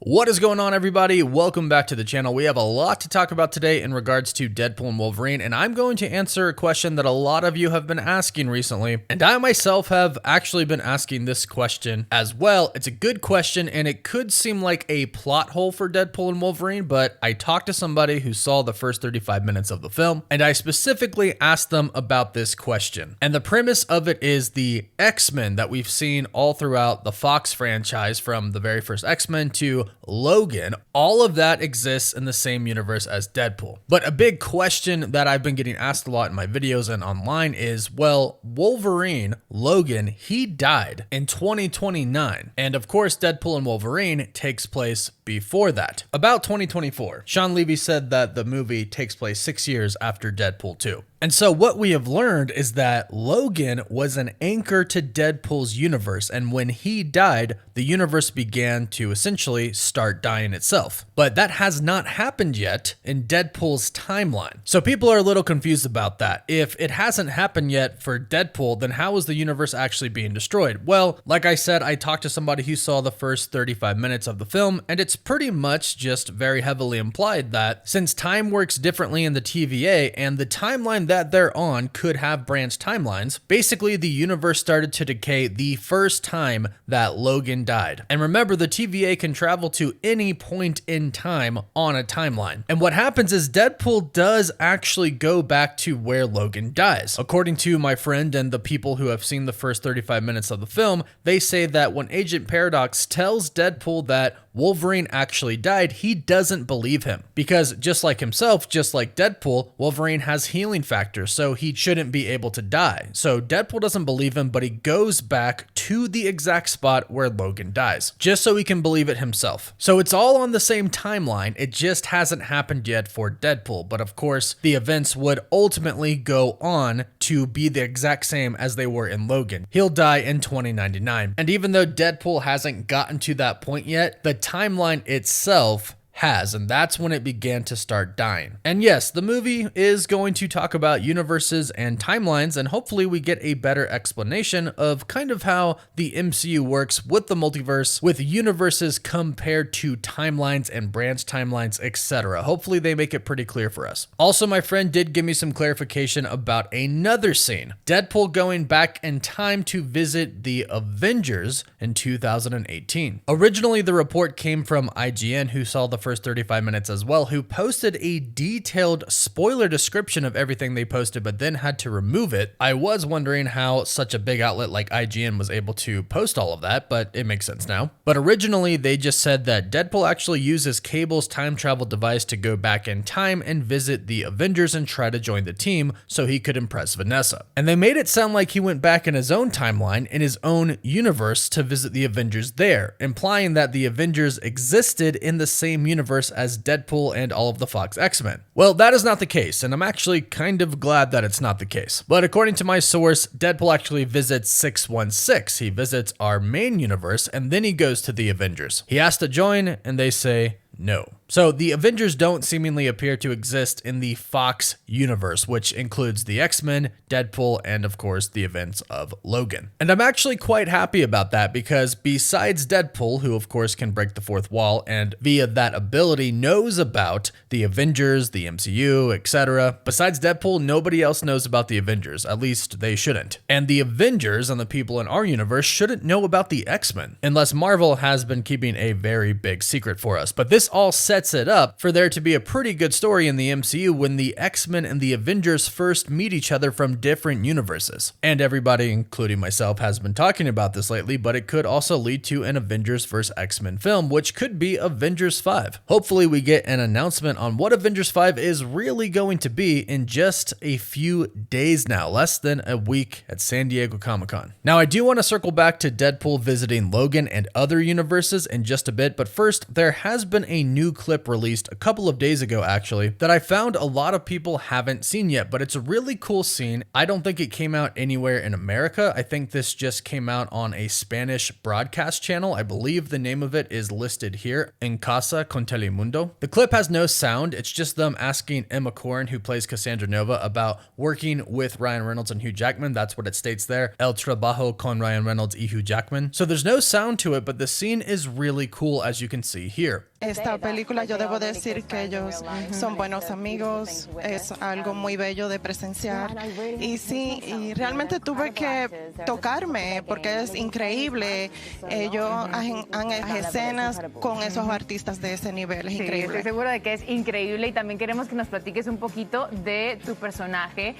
What is going on, everybody? Welcome back to the channel. We have a lot to talk about today in regards to Deadpool and Wolverine, and I'm going to answer a question that a lot of you have been asking recently, and I myself have actually been asking this question as well. It's a good question, and it could seem like a plot hole for Deadpool and Wolverine, but I talked to somebody who saw the first 35 minutes of the film, and I specifically asked them about this question. And the premise of it is the X-Men that we've seen all throughout the Fox franchise, from the very first X-Men to Logan, all of that exists in the same universe as Deadpool. But a big question that I've been getting asked a lot in my videos and online is, well, Wolverine, Logan, he died in 2029. And of course, Deadpool and Wolverine takes place before that, about 2024. Sean Levy said that the movie takes place 6 years after Deadpool 2. And so what we have learned is that Logan was an anchor to Deadpool's universe, and when he died, the universe began to essentially start dying itself. But that has not happened yet in Deadpool's timeline. So people are a little confused about that. If it hasn't happened yet for Deadpool, then how is the universe actually being destroyed? Well, like I said, I talked to somebody who saw the first 35 minutes of the film, and it's pretty much just very heavily implied that since time works differently in the TVA and the timeline that they're on could have branched timelines, basically the universe started to decay the first time that Logan died. And remember, the TVA can travel to any point in time on a timeline. And what happens is Deadpool does actually go back to where Logan dies. According to my friend and the people who have seen the first 35 minutes of the film, they say that when Agent Paradox tells Deadpool that Wolverine actually died, he doesn't believe him. Because just like himself, just like Deadpool, Wolverine has healing factors, so he shouldn't be able to die. So Deadpool doesn't believe him, but he goes back to the exact spot where Logan dies, just so he can believe it himself. So it's all on the same timeline, it just hasn't happened yet for Deadpool. But of course, the events would ultimately go on to be the exact same as they were in Logan. He'll die in 2099. And even though Deadpool hasn't gotten to that point yet, the timeline itself has, and that's when it began to start dying. And yes, the movie is going to talk about universes and timelines, and hopefully we get a better explanation of kind of how the MCU works with the multiverse, with universes compared to timelines and branch timelines, etc. Hopefully they make it pretty clear for us. Also, my friend did give me some clarification about another scene. Deadpool going back in time to visit the Avengers in 2018. Originally, the report came from IGN, who saw the first 35 minutes as well, who posted a detailed spoiler description of everything they posted, but then had to remove it. I was wondering how such a big outlet like IGN was able to post all of that, but it makes sense now. But originally, they just said that Deadpool actually uses Cable's time travel device to go back in time and visit the Avengers and try to join the team so he could impress Vanessa. And they made it sound like he went back in his own timeline, in his own universe, to visit the Avengers there, implying that the Avengers existed in the same universe as Deadpool and all of the Fox X-Men. Well, that is not the case, and I'm actually kind of glad that it's not the case. But according to my source, Deadpool actually visits 616. He visits our main universe, and then he goes to the Avengers. He asks to join, and they say no. So the Avengers don't seemingly appear to exist in the Fox universe, which includes the X-Men, Deadpool, and of course the events of Logan. And I'm actually quite happy about that, because besides Deadpool, who of course can break the fourth wall and via that ability knows about the Avengers, the MCU, etc., besides Deadpool, nobody else knows about the Avengers, at least they shouldn't. And the Avengers and the people in our universe shouldn't know about the X-Men, unless Marvel has been keeping a very big secret for us. But this all sets it up for there to be a pretty good story in the MCU when the X-Men and the Avengers first meet each other from different universes. And everybody, including myself, has been talking about this lately, but it could also lead to an Avengers vs. X-Men film, which could be Avengers 5. Hopefully we get an announcement on what Avengers 5 is really going to be in just a few days now, less than a week at San Diego Comic-Con. Now, I do want to circle back to Deadpool visiting Logan and other universes in just a bit, but first, there has been a new clip released a couple of days ago actually that I found a lot of people haven't seen yet, but it's a really cool scene. I don't think it came out anywhere in America. I think this just came out on a Spanish broadcast channel. I believe the name of it is listed here, En Casa con Telemundo. The clip has no sound. It's just them asking Emma Corrin, who plays Cassandra Nova, about working with Ryan Reynolds and Hugh Jackman. That's what it states there. El trabajo con Ryan Reynolds y Hugh Jackman. So there's no sound to it, but the scene is really cool, as you can see here. Esta película yo debo decir que ellos son buenos amigos, es algo muy bello de presenciar y sí, y realmente tuve que tocarme porque es increíble, ellos han escenas con esos artistas de ese nivel, es increíble. Sí, estoy segura de que es increíble y también queremos que nos platiques un poquito de tu personaje,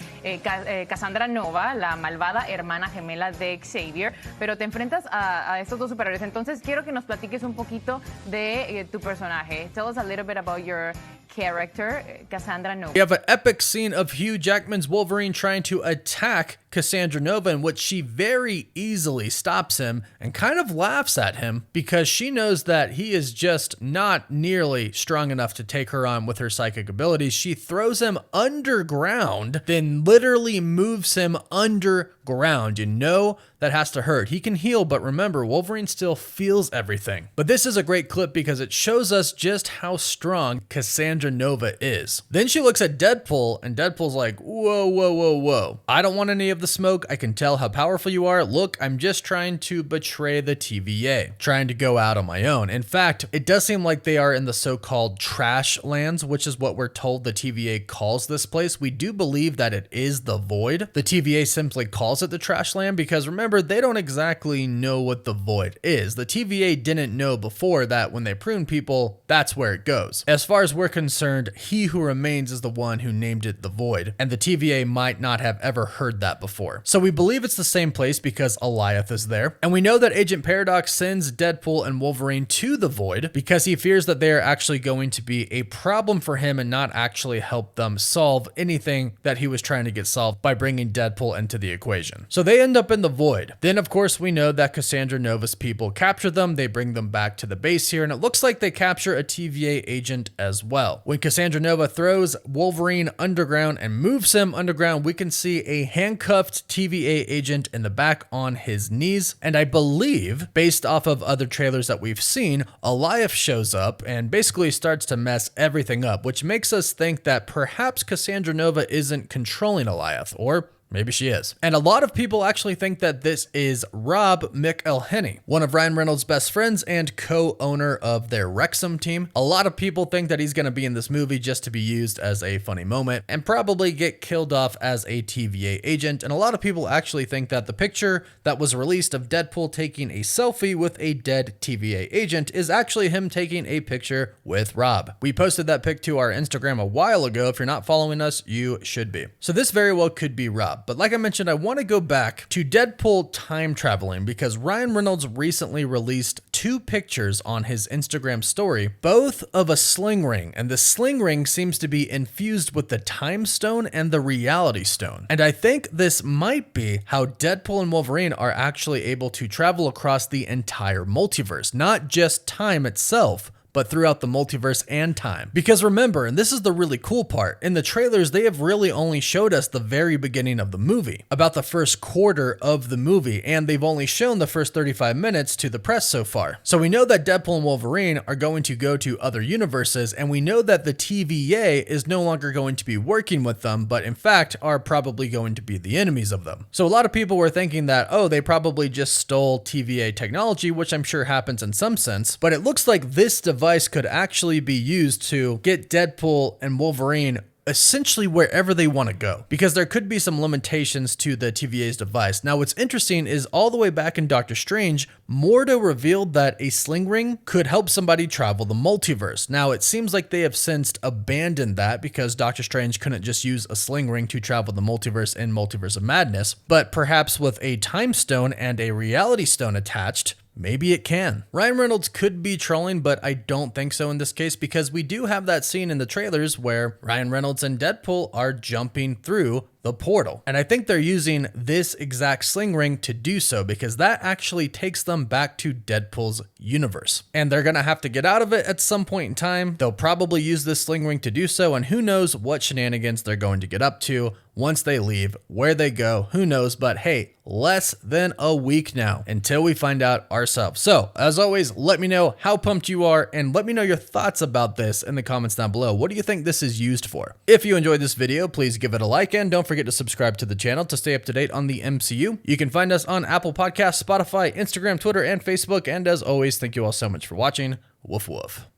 Cassandra Nova, la malvada hermana gemela de Xavier, pero te enfrentas a estos dos superhéroes, entonces quiero que nos platiques un poquito de tu personaje. Tell us a little bit about your character, Cassandra Nova. We have an epic scene of Hugh Jackman's Wolverine trying to attack Cassandra Nova, in which she very easily stops him and kind of laughs at him because she knows that he is just not nearly strong enough to take her on with her psychic abilities. She throws him underground, then literally moves him underground. You know that has to hurt. He can heal, but remember, Wolverine still feels everything. But this is a great clip because it shows us just how strong Cassandra Nova is. Then she looks at Deadpool, and Deadpool's like, whoa, whoa, whoa, whoa. I don't want any of the smoke. I can tell how powerful you are. Look, I'm just trying to betray the TVA, trying to go out on my own. In fact, it does seem like they are in the so-called trash lands, which is what we're told the TVA calls this place. We do believe that it is the Void. The TVA simply calls it the trash land because remember, they don't exactly know what the Void is. The TVA didn't know before that when they prune people, that's where it goes. As far as we're concerned, He Who Remains is the one who named it the Void, and the TVA might not have ever heard that before. So we believe it's the same place because Alioth is there. And we know that Agent Paradox sends Deadpool and Wolverine to the Void because he fears that they are actually going to be a problem for him and not actually help them solve anything that he was trying to get solved by bringing Deadpool into the equation. So they end up in the Void. Then of course we know that Cassandra Nova's people capture them. They bring them back to the base here, and it looks like they capture a TVA agent as well. When Cassandra Nova throws Wolverine underground and moves him underground, we can see a handcuffed TVA agent in the back on his knees. And I believe, based off of other trailers that we've seen, Alioth shows up and basically starts to mess everything up, which makes us think that perhaps Cassandra Nova isn't controlling Alioth, or maybe she is. And a lot of people actually think that this is Rob McElhenney, one of Ryan Reynolds' best friends and co-owner of their Wrexham team. A lot of people think that he's going to be in this movie just to be used as a funny moment and probably get killed off as a TVA agent. And a lot of people actually think that the picture that was released of Deadpool taking a selfie with a dead TVA agent is actually him taking a picture with Rob. We posted that pic to our Instagram a while ago. If you're not following us, you should be. So this very well could be Rob. But like I mentioned, I want to go back to Deadpool time traveling because Ryan Reynolds recently released 2 pictures on his Instagram story, both of a sling ring. And the sling ring seems to be infused with the time stone and the reality stone. And I think this might be how Deadpool and Wolverine are actually able to travel across the entire multiverse, not just time itself, but throughout the multiverse and time. Because remember, and this is the really cool part, in the trailers, they have really only showed us the very beginning of the movie, about the first quarter of the movie, and they've only shown the first 35 minutes to the press so far. So we know that Deadpool and Wolverine are going to go to other universes, and we know that the TVA is no longer going to be working with them, but in fact are probably going to be the enemies of them. So a lot of people were thinking that, oh, they probably just stole TVA technology, which I'm sure happens in some sense, but it looks like this device could actually be used to get Deadpool and Wolverine essentially wherever they want to go, because there could be some limitations to the TVA's device. Now, what's interesting is all the way back in Doctor Strange, Mordo revealed that a sling ring could help somebody travel the multiverse. Now, it seems like they have since abandoned that because Doctor Strange couldn't just use a sling ring to travel the multiverse in Multiverse of Madness, but perhaps with a time stone and a reality stone attached, maybe it can. Ryan Reynolds could be trolling, but I don't think so in this case because we do have that scene in the trailers where Ryan Reynolds and Deadpool are jumping through the portal. And I think they're using this exact sling ring to do so because that actually takes them back to Deadpool's universe. And they're gonna have to get out of it at some point in time. They'll probably use this sling ring to do so, and who knows what shenanigans they're going to get up to once they leave. Where they go, who knows, but hey, less than a week now until we find out ourselves. So as always, let me know how pumped you are and let me know your thoughts about this in the comments down below. What do you think this is used for? If you enjoyed this video, please give it a like and don't forget to subscribe to the channel to stay up to date on the MCU. You can find us on Apple Podcasts, Spotify, Instagram, Twitter, and Facebook. And as always, thank you all so much for watching. Woof woof.